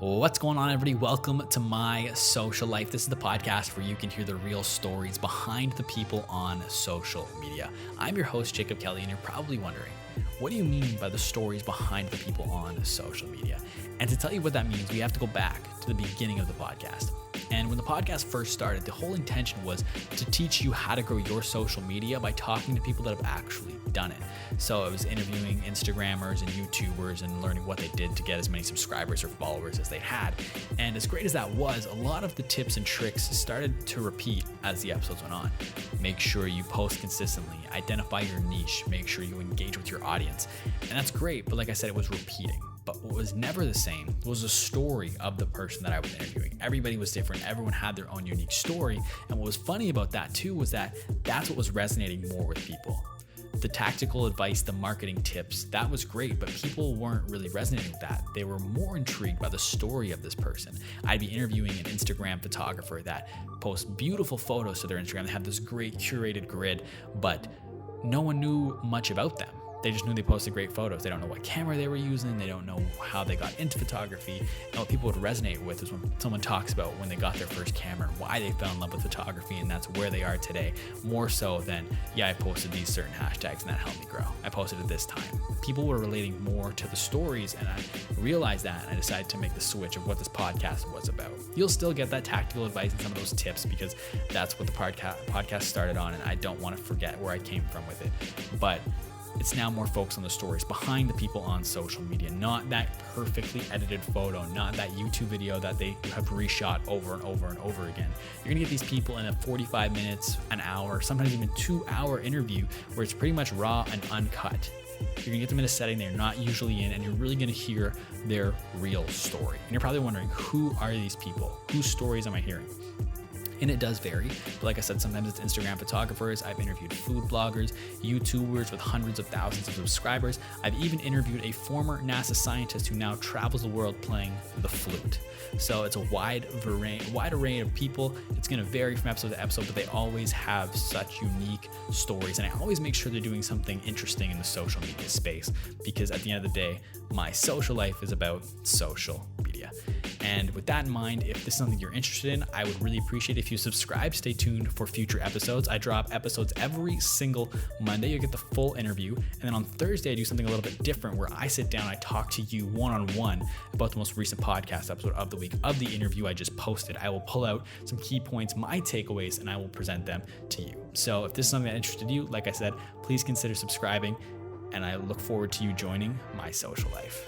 What's going on, everybody? Welcome to My Social Life. This is the podcast where you can hear the real stories behind the people on social media. I'm your host, Jacob Kelly, and you're probably wondering, what do you mean by the stories behind the people on social media? And to tell you what that means, we have to go back to the beginning of the podcast. And when the podcast first started, the whole intention was to teach you how to grow your social media by talking to people that have actually done it. So I was interviewing Instagrammers and YouTubers and learning what they did to get as many subscribers or followers as they had. And as great as that was, a lot of the tips and tricks started to repeat as the episodes went on. Make sure you post consistently, identify your niche, make sure you engage with your audience. And that's great, but like I said, it was repeating. But what was never the same was the story of the person that I was interviewing. Everybody was different. Everyone had their own unique story. And what was funny about that too was that that's what was resonating more with people. The tactical advice, the marketing tips, that was great, but people weren't really resonating with that. They were more intrigued by the story of this person. I'd be interviewing an Instagram photographer that posts beautiful photos to their Instagram. They have this great curated grid, but no one knew much about them. They just knew they posted great photos. They don't know what camera they were using. They don't know how they got into photography. And what people would resonate with is when someone talks about when they got their first camera, why they fell in love with photography, and that's where they are today. More so than, I posted these certain hashtags and that helped me grow. I posted at this time. People were relating more to the stories, and I realized that, and I decided to make the switch of what this podcast was about. You'll still get that tactical advice and some of those tips because that's what the podcast started on, and I don't want to forget where I came from with it. But it's now more focused on the stories behind the people on social media, not that perfectly edited photo, not that YouTube video that they have reshot over and over and over again. You're gonna get these people in a 45 minutes, an hour, sometimes even 2-hour interview where it's pretty much raw and uncut. You're gonna get them in a setting they're not usually in, and you're really gonna hear their real story. And you're probably wondering, who are these people? Whose stories am I hearing? And it does vary, but like I said, sometimes it's Instagram photographers. I've interviewed food bloggers, YouTubers with hundreds of thousands of subscribers. I've even interviewed a former NASA scientist who now travels the world playing the flute. So it's a wide array of people. It's gonna vary from episode to episode, but they always have such unique stories. And I always make sure they're doing something interesting in the social media space, because at the end of the day, my social life is about social media. And with that in mind, if this is something you're interested in, I would really appreciate if you subscribe. Stay tuned for future episodes. I drop episodes every single Monday. You'll get the full interview. And then on Thursday, I do something a little bit different where I sit down, I talk to you one-on-one about the most recent podcast episode of the week of the interview I just posted. I will pull out some key points, my takeaways, and I will present them to you. So if this is something that interested you, like I said, please consider subscribing. And I look forward to you joining My Social Life.